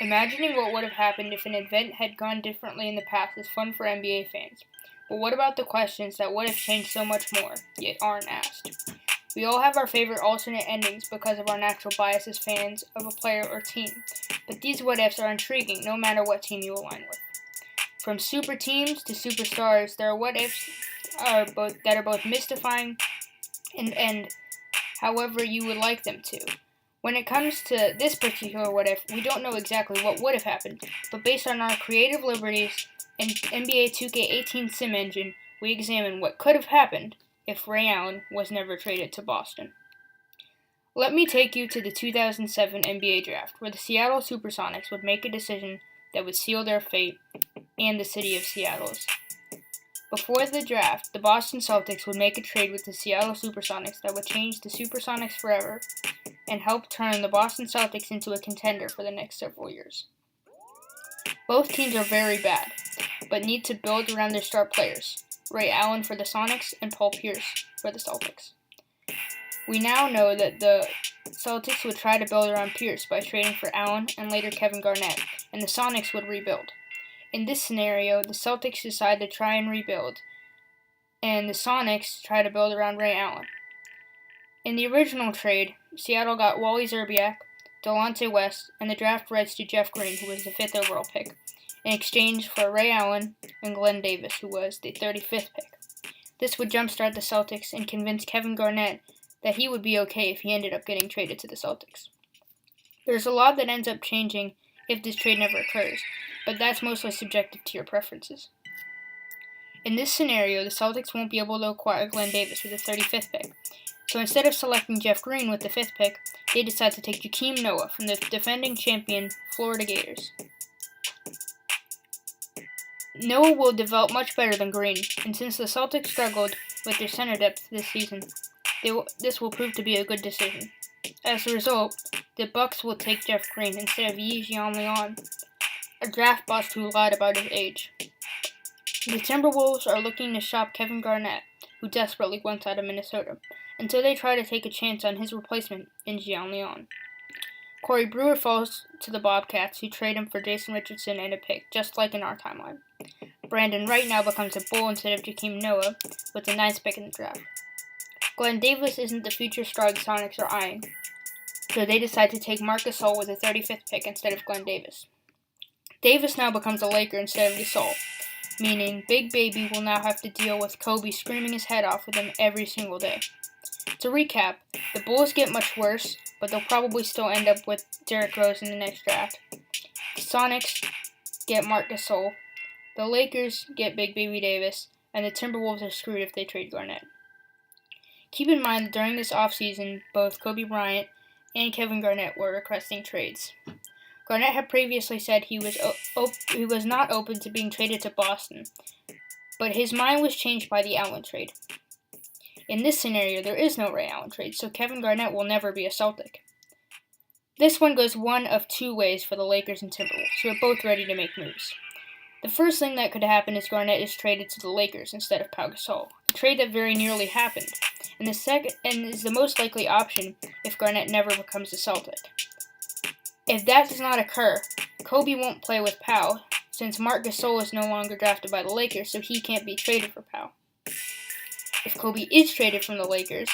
Imagining what would have happened if an event had gone differently in the past is fun for NBA fans. But what about the questions that would have changed so much more, yet aren't asked? We all have our favorite alternate endings because of our natural bias as fans of a player or team, but these what ifs are intriguing no matter what team you align with. From super teams to superstars, there are what ifs that are both mystifying and however you would like them to. When it comes to this particular what if, we don't know exactly what would have happened, but based on our creative liberties and NBA 2K18 sim engine, we examine what could have happened if Ray Allen was never traded to Boston. Let me take you to the 2007 NBA draft, where the Seattle Supersonics would make a decision that would seal their fate and the city of Seattle's. Before the draft, the Boston Celtics would make a trade with the Seattle Supersonics that would change the Supersonics forever and help turn the Boston Celtics into a contender for the next several years. Both teams are very bad, but need to build around their star players, Ray Allen for the Sonics and Paul Pierce for the Celtics. We now know that the Celtics would try to build around Pierce by trading for Allen and later Kevin Garnett, and the Sonics would rebuild. In this scenario, the Celtics decide to try and rebuild, and the Sonics try to build around Ray Allen. In the original trade, Seattle got Wally Szczerbiak, Delonte West, and the draft rights to Jeff Green, who was the 5th overall pick, in exchange for Ray Allen and Glenn Davis, who was the 35th pick. This would jumpstart the Celtics and convince Kevin Garnett that he would be okay if he ended up getting traded to the Celtics. There's a lot that ends up changing if this trade never occurs, but that's mostly subjective to your preferences. In this scenario, the Celtics won't be able to acquire Glenn Davis with the 35th pick, so instead of selecting Jeff Green with the 5th pick, they decide to take Joakim Noah from the defending champion Florida Gators. Noah will develop much better than Green, and since the Celtics struggled with their center depth this season, this will prove to be a good decision. As a result, the Bucks will take Jeff Green instead of Yi Jianlian, a draft bust who lied about his age. The Timberwolves are looking to shop Kevin Garnett, who desperately wants out of Minnesota, until they try to take a chance on his replacement in Jianlian. Corey Brewer falls to the Bobcats, who trade him for Jason Richardson and a pick, just like in our timeline. Brandon Wright now becomes a Bull instead of Joakim Noah, with the 9th pick in the draft. Glenn Davis isn't the future star the Sonics are eyeing, so they decide to take Marc Gasol with the 35th pick instead of Glenn Davis. Davis now becomes a Laker instead of Gasol, meaning Big Baby will now have to deal with Kobe screaming his head off with him every single day. To recap, the Bulls get much worse, but they'll probably still end up with Derrick Rose in the next draft. The Sonics get Marc Gasol, the Lakers get Big Baby Davis, and the Timberwolves are screwed if they trade Garnett. Keep in mind that during this offseason, both Kobe Bryant and Kevin Garnett were requesting trades. Garnett had previously said he was not open to being traded to Boston, but his mind was changed by the Allen trade. In this scenario, there is no Ray Allen trade, so Kevin Garnett will never be a Celtic. This one goes one of two ways for the Lakers and Timberwolves, who are both ready to make moves. The first thing that could happen is Garnett is traded to the Lakers instead of Pau Gasol, a trade that very nearly happened, and is the most likely option if Garnett never becomes a Celtic. If that does not occur, Kobe won't play with Pau, since Marc Gasol is no longer drafted by the Lakers, so he can't be traded for Pau. If Kobe is traded from the Lakers,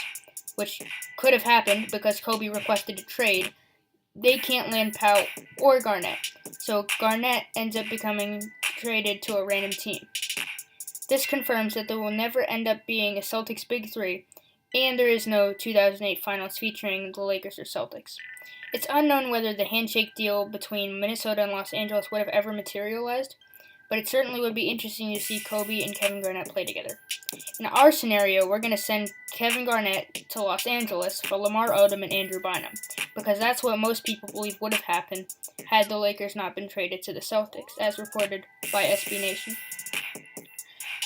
which could have happened because Kobe requested a trade, they can't land Pau or Garnett, so Garnett ends up becoming traded to a random team. This confirms that there will never end up being a Celtics Big Three, and there is no 2008 Finals featuring the Lakers or Celtics. It's unknown whether the handshake deal between Minnesota and Los Angeles would have ever materialized, but it certainly would be interesting to see Kobe and Kevin Garnett play together. In our scenario, we're going to send Kevin Garnett to Los Angeles for Lamar Odom and Andrew Bynum, because that's what most people believe would have happened had the Lakers not been traded to the Celtics, as reported by SB Nation.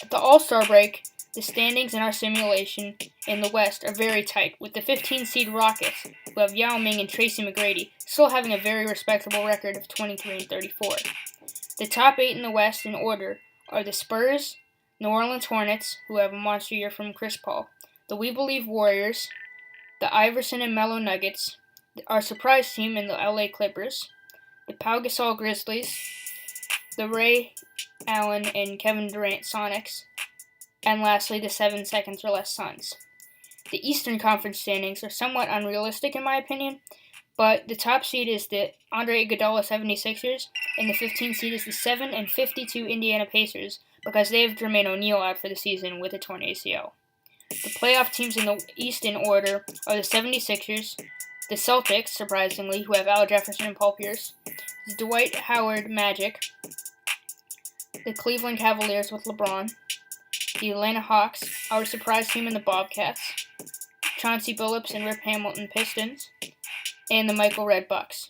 At the All-Star break, the standings in our simulation in the West are very tight, with the 15-seed Rockets, who have Yao Ming and Tracy McGrady, still having a very respectable record of 23-34. The top 8 in the West in order are the Spurs, New Orleans Hornets, who have a monster year from Chris Paul, the We Believe Warriors, the Iverson and Melo Nuggets, our surprise team in the LA Clippers, the Pau Gasol Grizzlies, the Ray Allen and Kevin Durant Sonics, and lastly the 7 seconds or less Suns. The Eastern Conference standings are somewhat unrealistic in my opinion, but the top seed is the Andre Iguodala 76ers, and the 15th seed is the 7 and 52 Indiana Pacers because they have Jermaine O'Neal out for the season with a torn ACL. The playoff teams in the East in order are the 76ers, the Celtics, surprisingly, who have Al Jefferson and Paul Pierce, the Dwight Howard Magic, the Cleveland Cavaliers with LeBron, the Atlanta Hawks, our surprise team in the Bobcats, Chauncey Billups and Rip Hamilton Pistons, and the Michael Redd Bucks.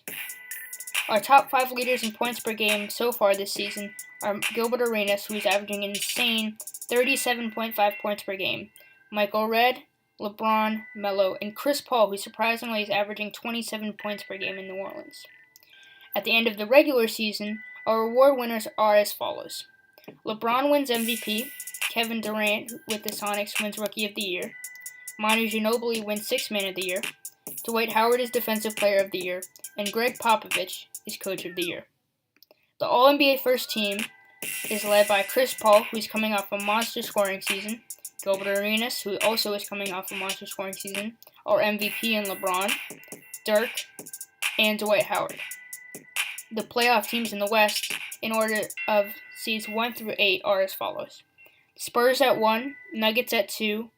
Our top 5 leaders in points per game so far this season are Gilbert Arenas, who is averaging an insane 37.5 points per game, Michael Redd, LeBron, Melo, and Chris Paul, who surprisingly is averaging 27 points per game in New Orleans. At the end of the regular season, our award winners are as follows. LeBron wins MVP, Kevin Durant with the Sonics wins Rookie of the Year, Manu Ginobili wins Sixth Man of the Year, Dwight Howard is Defensive Player of the Year, and Greg Popovich is Coach of the Year. The All-NBA First Team is led by Chris Paul, who is coming off a monster scoring season, Gilbert Arenas, who also is coming off a monster scoring season, our MVP in LeBron, Dirk, and Dwight Howard. The playoff teams in the West, in order of seeds 1 through 8, are as follows. Spurs at 1, Nuggets at 2,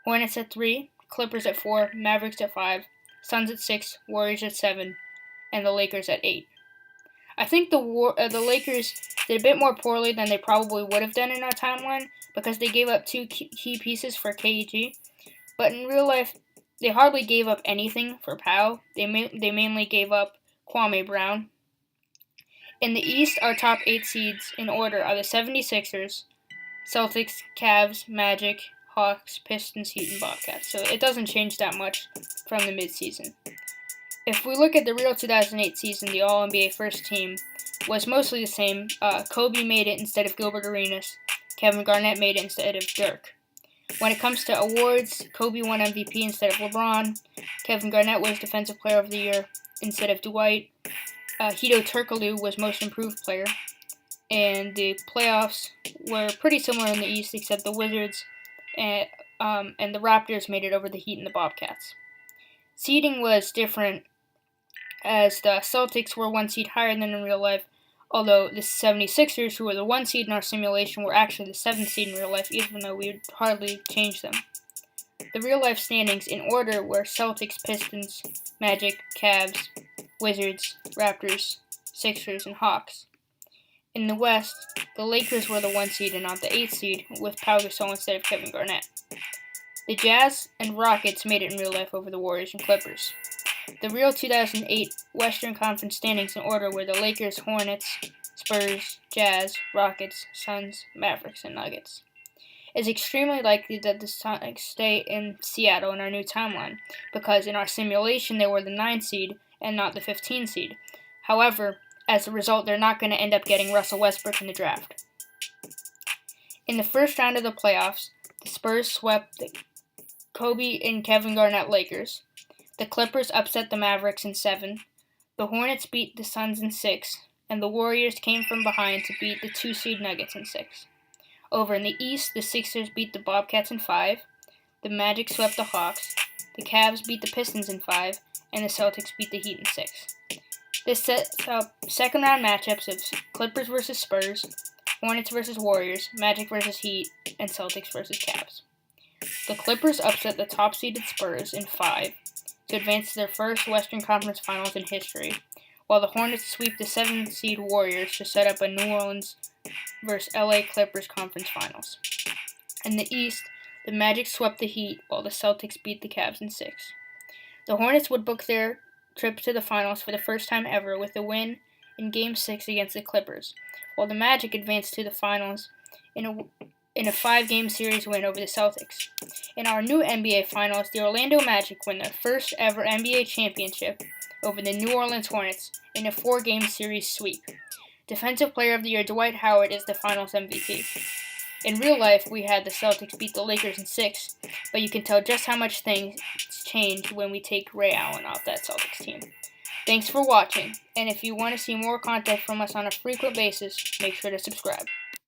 Hornets at 3, Clippers at 4, Mavericks at 5, Suns at 6, Warriors at 7, and the Lakers at 8. I think the Lakers did a bit more poorly than they probably would have done in our timeline because they gave up 2 key pieces for KG, but in real life, they hardly gave up anything for Pau. They mainly gave up Kwame Brown. In the East, our top 8 seeds in order are the 76ers, Celtics, Cavs, Magic, Hawks, Pistons, Heat, and Bobcats. So it doesn't change that much from the midseason. If we look at the real 2008 season, the All-NBA First Team was mostly the same. Kobe made it instead of Gilbert Arenas. Kevin Garnett made it instead of Dirk. When it comes to awards, Kobe won MVP instead of LeBron. Kevin Garnett was Defensive Player of the Year instead of Dwight. Hedo Turkoglu was Most Improved Player. And the playoffs were pretty similar in the East, except the Wizards and the Raptors made it over the Heat and the Bobcats. Seeding was different, as the Celtics were 1 seed higher than in real life, although the 76ers, who were the 1 seed in our simulation, were actually the 7th seed in real life, even though we would hardly change them. The real-life standings in order were Celtics, Pistons, Magic, Cavs, Wizards, Raptors, Sixers, and Hawks. In the West, the Lakers were the 1 seed and not the 8th seed, with Pau Gasol instead of Kevin Garnett. The Jazz and Rockets made it in real life over the Warriors and Clippers. The real 2008 Western Conference standings in order were the Lakers, Hornets, Spurs, Jazz, Rockets, Suns, Mavericks, and Nuggets. It's extremely likely that the Sonics stay in Seattle in our new timeline, because in our simulation they were the 9 seed and not the 15 seed. However, as a result, they're not going to end up getting Russell Westbrook in the draft. In the first round of the playoffs, the Spurs swept the Kobe and Kevin Garnett Lakers. The Clippers upset the Mavericks in 7. The Hornets beat the Suns in 6. And the Warriors came from behind to beat the 2 seed Nuggets in 6. Over in the East, the Sixers beat the Bobcats in 5. The Magic swept the Hawks. The Cavs beat the Pistons in 5. And the Celtics beat the Heat in 6. This sets up second-round matchups of Clippers versus Spurs, Hornets versus Warriors, Magic versus Heat, and Celtics versus Cavs. The Clippers upset the top-seeded Spurs in 5 to advance to their first Western Conference Finals in history, while the Hornets sweep the 7th-seed Warriors to set up a New Orleans versus LA Clippers Conference Finals. In the East, the Magic swept the Heat, while the Celtics beat the Cavs in 6. The Hornets would book their trip to the finals for the first time ever with a win in Game 6 against the Clippers, while the Magic advanced to the finals in a 5-game series win over the Celtics. In our new NBA Finals, the Orlando Magic win their first ever NBA championship over the New Orleans Hornets in a 4-game series sweep. Defensive Player of the Year Dwight Howard is the Finals MVP. In real life, we had the Celtics beat the Lakers in 6, but you can tell just how much things change when we take Ray Allen off that Celtics team. Thanks for watching, and if you want to see more content from us on a frequent basis, make sure to subscribe.